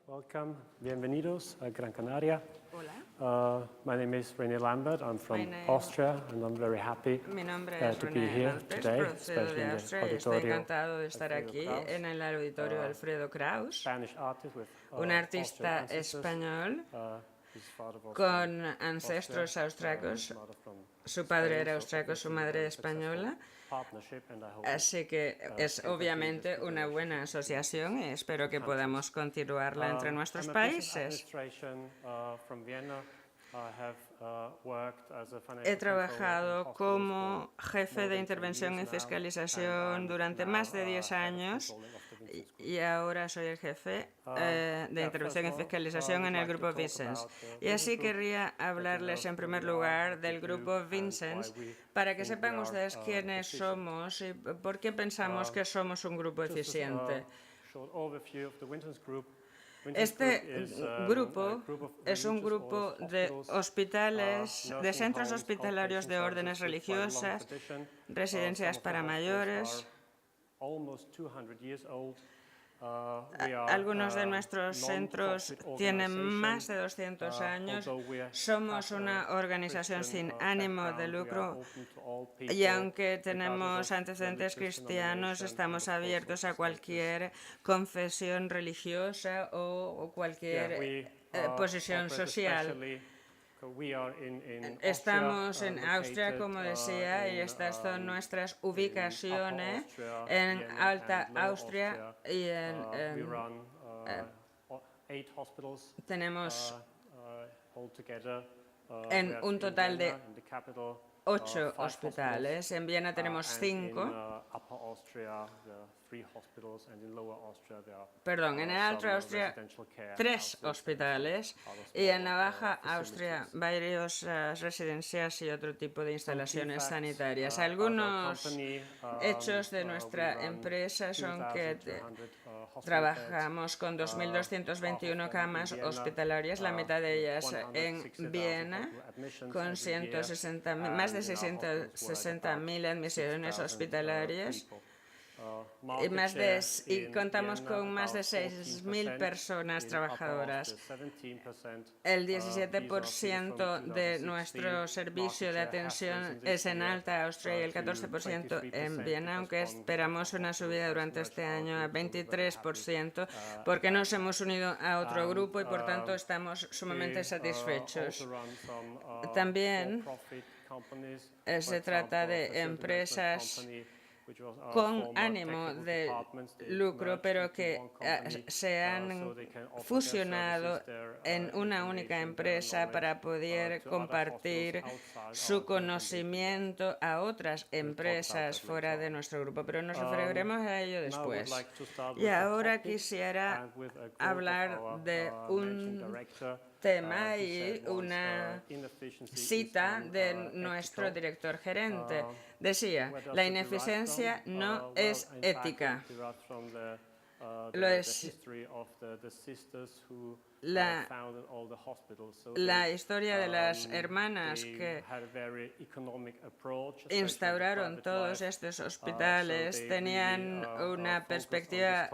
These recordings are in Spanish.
welcome. Bienvenidos a Gran Canaria. Hola. My name is René Lambert. I'm from name- Austria, and I'm very happy Mi nombre es to be René here Lambert, today, procedo especially de in the Austria y estoy auditorio encantado de estar Alfredo aquí Kraus, en el auditorio Alfredo Kraus, Spanish artist with un artista Austrian ancestors. español His father was con from ancestros Austria, austriacos. his mother from Su padre Spain, era so austriaco, su obviously madre a very successful española. partnership, and I hope Así que es can obviamente continue this una good buena asociación y espero que podamos continuarla entre nuestros I'm a business países. administration from Vienna. I have worked as a financial He controller in trabajado hospitals como for jefe more de than 10 intervención y years now, fiscalización and I'm durante now, más de 10 head of años controlling of the Vincent's Group. y ahora soy el jefe de intervención y fiscalización en el Grupo Vincennes. Y así querría hablarles en primer lugar del Grupo Vincennes para que sepan ustedes quiénes somos y por qué pensamos que somos un grupo eficiente. Short overview of the Vincent's Group. Este grupo es un grupo de hospitales, de centros hospitalarios de órdenes religiosas, residencias para mayores. Algunos de nuestros centros tienen más de 200 años. Somos una organización sin ánimo de lucro y aunque tenemos antecedentes cristianos, estamos abiertos a cualquier confesión religiosa o cualquier posición social. Estamos en Austria, como decía, y estas son nuestras ubicaciones en Alta Austria y tenemos en un total de 8 hospitales. En Viena tenemos 5. Perdón, en el Alta Austria 3 hospitales y en la Baja Austria varias residencias y otro tipo de instalaciones sanitarias. Algunos hechos de nuestra empresa son que trabajamos con 2.221 camas hospitalarias, la mitad de ellas en Viena, con más de 660.000 admisiones hospitalarias. Y contamos con más de 6.000 personas trabajadoras. El 17% de nuestro servicio de atención es en Alta Austria y el 14% en Viena, aunque esperamos una subida durante este año a 23%, porque nos hemos unido a otro grupo y por tanto estamos sumamente satisfechos. También se trata de empresas con ánimo de lucro, pero que se han fusionado en una única empresa para poder compartir su conocimiento a otras empresas fuera de nuestro grupo, pero nos referiremos a ello después. Y ahora quisiera hablar de un tema y una cita de nuestro director gerente. Decía, la ineficiencia no es ética. Lo es la historia de las hermanas que instauraron todos estos hospitales tenían una perspectiva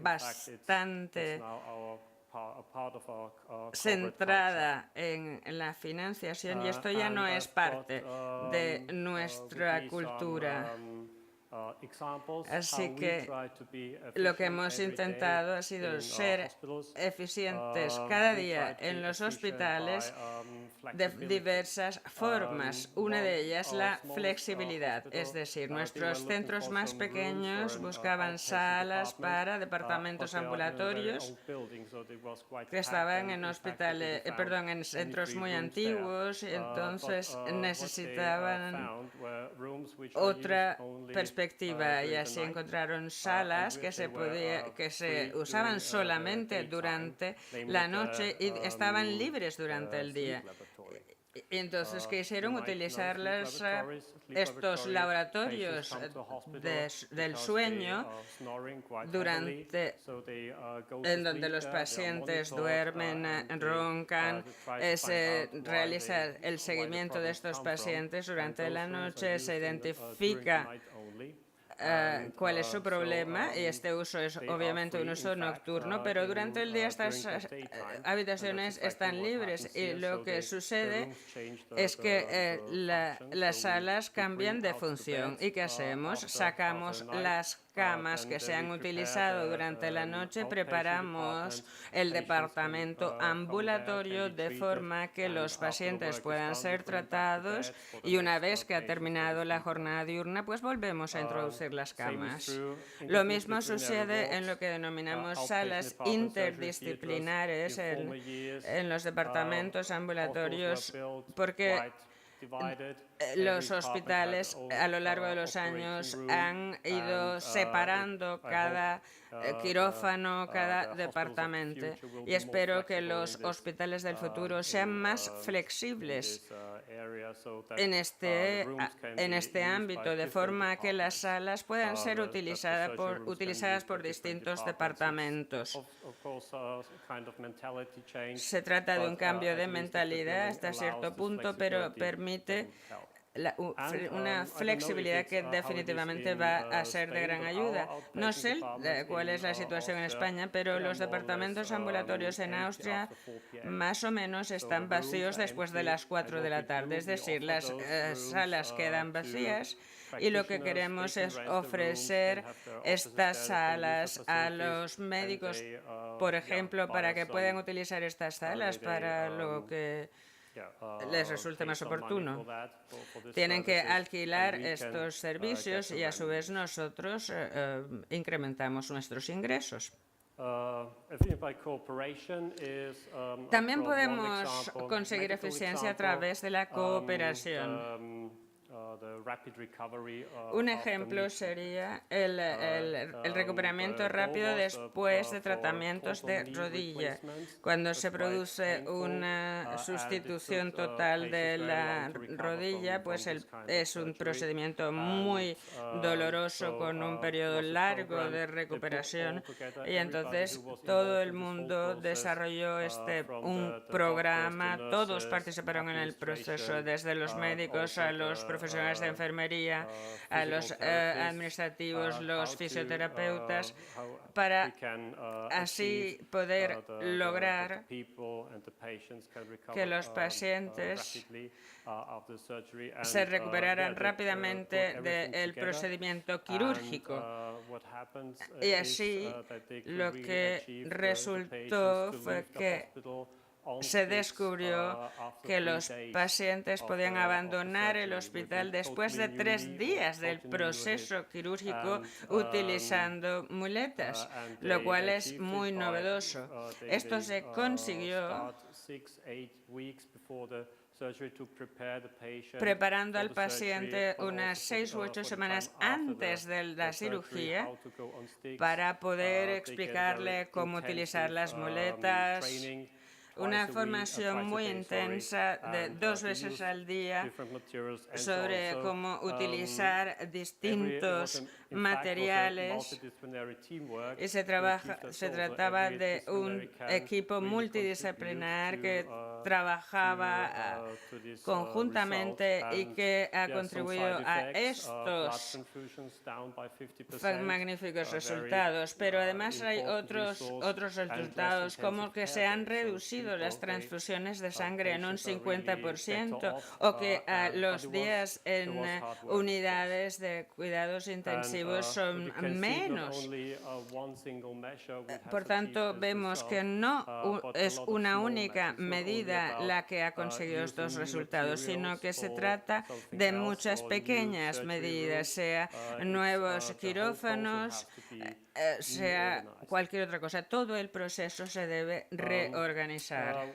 bastante centrada en la financiación y esto ya no es parte de nuestra cultura. Así que lo que hemos intentado ha sido ser eficientes cada día en los hospitales de diversas formas. Una de ellas la flexibilidad, es decir, nuestros centros más pequeños buscaban salas para departamentos ambulatorios que estaban en en centros muy antiguos y entonces necesitaban otra perspectiva y así encontraron salas que se usaban solamente durante la noche y estaban libres durante el día. Y entonces quisieron utilizar estos laboratorios del sueño en donde los pacientes duermen, roncan, se realiza el seguimiento de estos pacientes durante la noche, se identifica cuál es su problema, y este uso es obviamente un uso nocturno, pero durante el día estas habitaciones están libres y lo que sucede es que las salas cambian de función. ¿Y qué hacemos? Sacamos las camas que se han utilizado durante la noche, preparamos el departamento ambulatorio de forma que los pacientes puedan ser tratados y una vez que ha terminado la jornada diurna, pues volvemos a introducir las camas. Lo mismo sucede en lo que denominamos salas interdisciplinares en los departamentos ambulatorios, porque los hospitales a lo largo de los años han ido separando cada quirófano, cada departamento, y espero que los hospitales del futuro sean más flexibles en este ámbito, de forma que las salas puedan ser utilizadas por distintos departamentos. Se trata de un cambio de mentalidad hasta cierto punto, pero permite una flexibilidad que definitivamente va a ser de gran ayuda. No sé cuál es la situación en España, pero los departamentos ambulatorios en Austria más o menos están vacíos después de las 4 de la tarde, es decir, las salas quedan vacías y lo que queremos es ofrecer estas salas a los médicos, por ejemplo, para que puedan utilizar estas salas para lo que les resulte más oportuno. Tienen que alquilar estos servicios y a su vez nosotros incrementamos nuestros ingresos. También podemos conseguir eficiencia a través de la cooperación. Un ejemplo sería el recuperamiento rápido después de tratamientos de rodilla. Cuando se produce una sustitución total de la rodilla, pues es un procedimiento muy doloroso con un periodo largo de recuperación, y entonces todo el mundo desarrolló un programa, todos participaron en el proceso, desde los médicos a los profesionales de enfermería, a los administrativos, los fisioterapeutas, para así poder lograr que los pacientes se recuperaran rápidamente del procedimiento quirúrgico. Y así lo que resultó fue que se descubrió que los pacientes podían abandonar el hospital después de 3 días del proceso quirúrgico utilizando muletas, lo cual es muy novedoso. Esto se consiguió preparando al paciente unas 6 u 8 semanas antes de la cirugía para poder explicarle cómo utilizar las muletas. Una formación muy intensa de 2 veces al día sobre cómo utilizar distintos materiales, y se trataba de un equipo multidisciplinar que trabajaba conjuntamente y que ha contribuido a estos magníficos resultados. Pero además hay otros resultados, como que se han reducido las transfusiones de sangre en un 50%, o que los días en unidades de cuidados intensivos son menos. Por tanto, vemos que no es una única medida la que ha conseguido estos resultados, sino que se trata de muchas pequeñas medidas, sea nuevos quirófanos, sea cualquier otra cosa. Todo el proceso se debe reorganizar.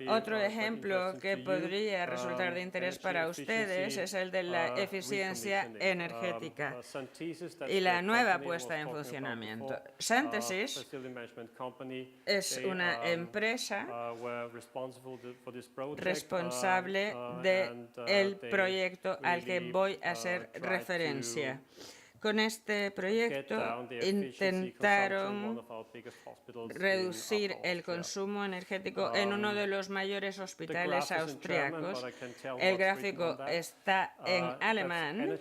Otro ejemplo que podría resultar de interés para ustedes es el de la eficiencia energética y la nueva puesta en funcionamiento. Synthesis es una empresa responsable del proyecto al que voy a hacer referencia. Con este proyecto intentaron reducir el consumo energético en uno de los mayores hospitales austriacos. El gráfico está en alemán,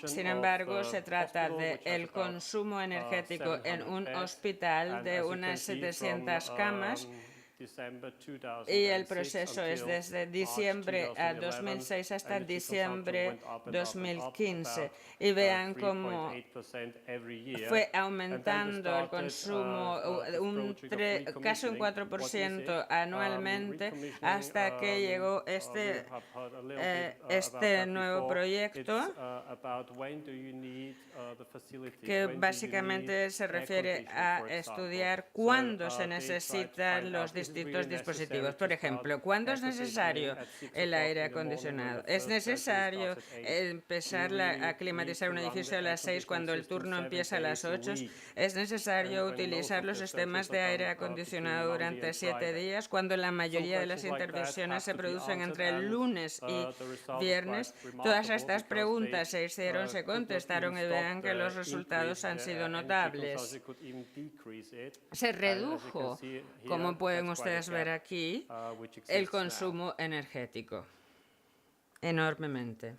sin embargo, se trata del consumo energético en un hospital de unas 700 camas. Y el proceso es desde diciembre a 2006 hasta diciembre 2015. Y vean cómo fue aumentando el consumo casi un 4% anualmente hasta que llegó este nuevo proyecto, que básicamente se refiere a estudiar cuándo se necesitan los distintos dispositivos. Por ejemplo, ¿cuándo es necesario el aire acondicionado? ¿Es necesario empezar a climatizar un edificio a las 6 cuando el turno empieza a las 8? ¿Es necesario utilizar los sistemas de aire acondicionado durante 7 días cuando la mayoría de las intervenciones se producen entre el lunes y viernes? Todas estas preguntas se contestaron y vean que los resultados han sido notables. Se redujo, como pueden ustedes ver aquí, el consumo energético enormemente.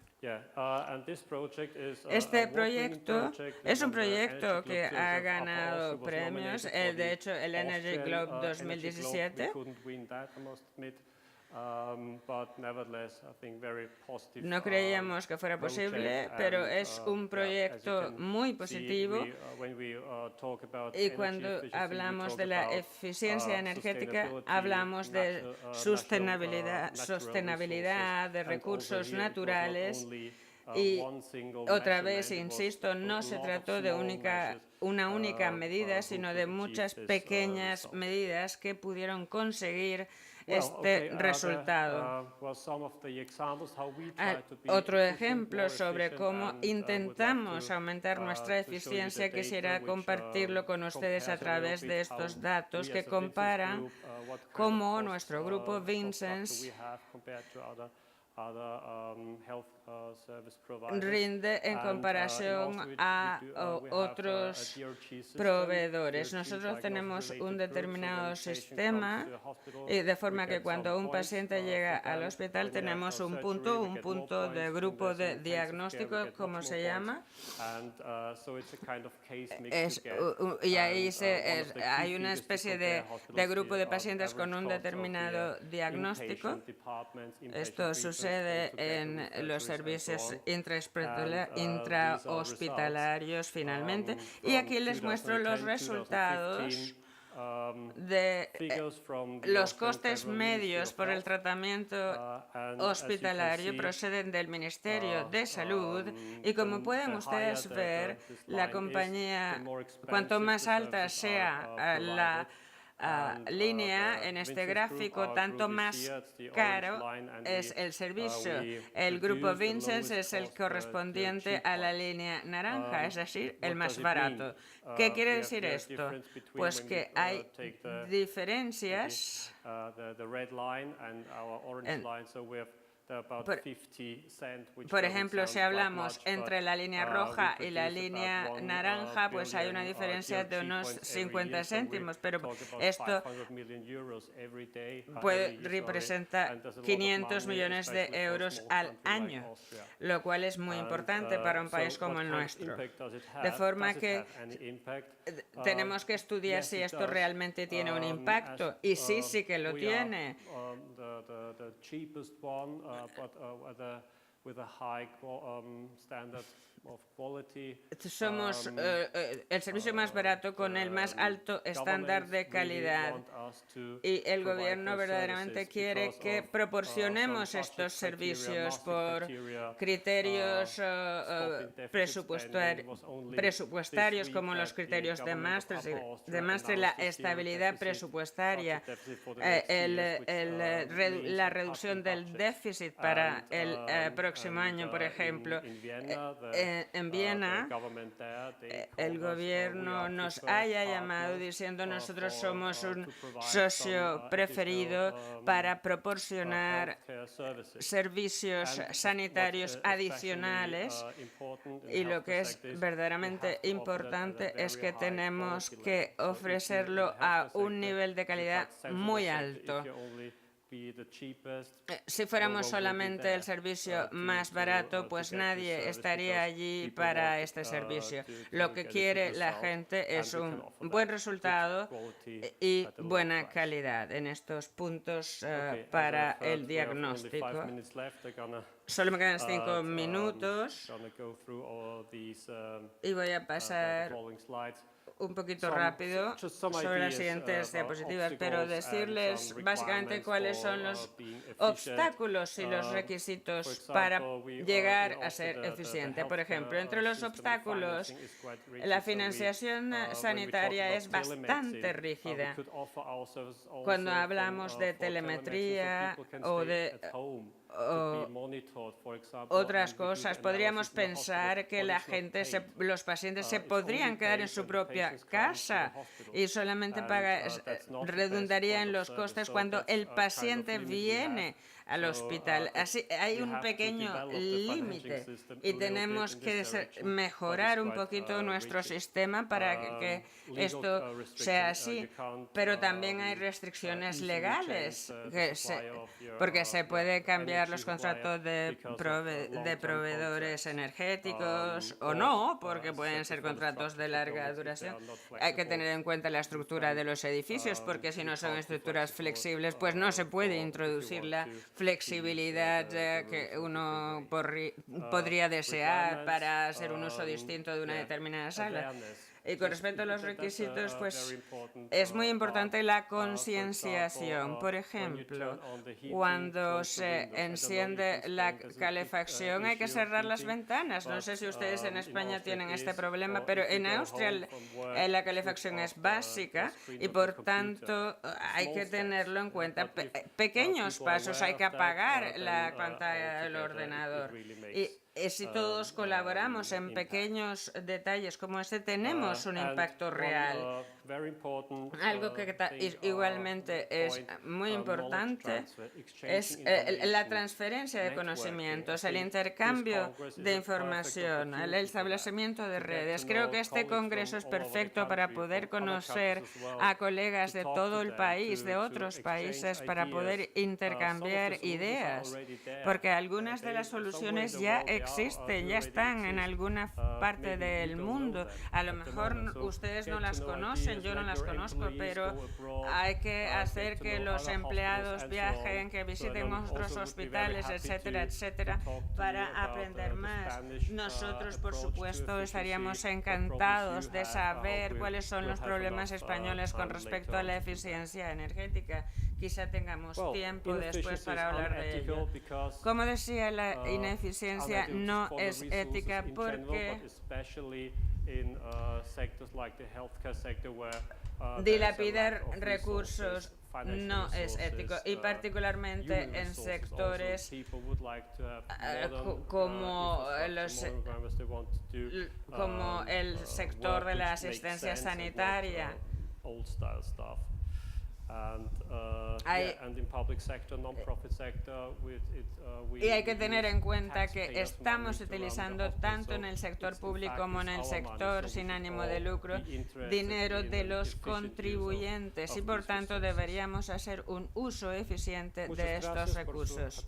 Este proyecto es un proyecto que ha ganado premios, de hecho el Energy Globe 2017. No creíamos que fuera posible, pero es un proyecto muy positivo. Y cuando hablamos de la eficiencia energética, hablamos de sostenibilidad, de recursos naturales. Y otra vez, insisto, no se trató de una única medida, sino de muchas pequeñas medidas que pudieron conseguir este resultado. Otro ejemplo sobre cómo intentamos aumentar nuestra eficiencia, quisiera compartirlo con ustedes a través de estos datos que comparan cómo nuestro grupo Vincennes rinde en comparación a otros proveedores. Nosotros tenemos un determinado sistema, y de forma que cuando un paciente llega al hospital tenemos un punto de grupo de diagnóstico, como se llama, y ahí hay una especie de grupo de pacientes con un determinado diagnóstico. Esto sucede en los servicios intrahospitalarios finalmente. Y aquí les muestro los resultados de los costes medios por el tratamiento hospitalario proceden del Ministerio de Salud, y como pueden ustedes ver, la compañía, cuanto más alta sea la línea en este gráfico, tanto más caro es el servicio. El grupo Vincennes es el correspondiente a la línea naranja, es decir, el más barato. ¿Qué quiere decir esto? Pues que hay diferencias. Por ejemplo, si hablamos entre la línea roja y la línea naranja, pues hay una diferencia de unos 50 céntimos, pero esto representa 500 millones de euros al año, lo cual es muy importante para un país como el nuestro. De forma que tenemos que estudiar si esto realmente tiene un impacto, y sí que lo tiene. Somos el servicio más barato con el más alto estándar de calidad, y el gobierno verdaderamente quiere que proporcionemos estos servicios por criterios presupuestarios, como los criterios de Maastricht, la estabilidad presupuestaria, la reducción del déficit para el próximo próximo año, por ejemplo. En Viena, el gobierno nos haya llamado diciendo nosotros somos un socio preferido para proporcionar servicios sanitarios adicionales, y lo que es verdaderamente importante es que tenemos que ofrecerlo a un nivel de calidad muy alto. Si fuéramos solamente el servicio más barato, pues nadie estaría allí para este servicio. Lo que quiere la gente es un buen resultado y buena calidad en estos puntos para el diagnóstico. Solo me quedan 5 minutos y voy a pasar un poquito rápido sobre las siguientes diapositivas, pero decirles básicamente cuáles son los obstáculos y los requisitos para llegar a ser eficiente. Por ejemplo, entre los obstáculos, la financiación sanitaria es bastante rígida. Cuando hablamos de telemetría o de otras cosas, podríamos pensar que la gente, los pacientes se podrían quedar en su propia casa y solamente redundaría en los costes cuando el paciente viene al hospital. Así hay un pequeño límite y tenemos que mejorar un poquito nuestro sistema para que esto sea así. Pero también hay restricciones legales, porque se puede cambiar los contratos de proveedores energéticos o no, porque pueden ser contratos de larga duración. Hay que tener en cuenta la estructura de los edificios, porque si no son estructuras flexibles, pues no se puede introducir la flexibilidad que uno podría desear para hacer un uso distinto de una determinada sala. Y con respecto a los requisitos, pues es muy importante la concienciación. Por ejemplo, cuando se enciende la calefacción hay que cerrar las ventanas. No sé si ustedes en España tienen este problema, pero en Austria la calefacción es básica y por tanto hay que tenerlo en cuenta. Pequeños pasos, hay que apagar la pantalla del ordenador. Y si todos colaboramos en pequeños detalles como este, tenemos un impacto real. Algo que igualmente es muy importante es la transferencia de conocimientos, el intercambio de información, el establecimiento de redes. Creo que este congreso es perfecto para poder conocer a colegas de todo el país, de otros países, para poder intercambiar ideas, porque algunas de las soluciones ya existen, ya están en alguna parte del mundo. A lo mejor ustedes no las conocen, yo no las conozco, pero hay que hacer que los empleados viajen, que visiten otros hospitales, etcétera, etcétera, para aprender más. Nosotros, por supuesto, estaríamos encantados de saber cuáles son los problemas españoles con respecto a la eficiencia energética. Quizá tengamos tiempo después para hablar de ello. Como decía, la ineficiencia no es ética porque dilapidar recursos no es ético, y particularmente en sectores como el sector de la asistencia sanitaria. Y hay que tener en cuenta que estamos utilizando tanto en el sector público como en el sector sin ánimo de lucro dinero de los contribuyentes y por tanto deberíamos hacer un uso eficiente de estos recursos.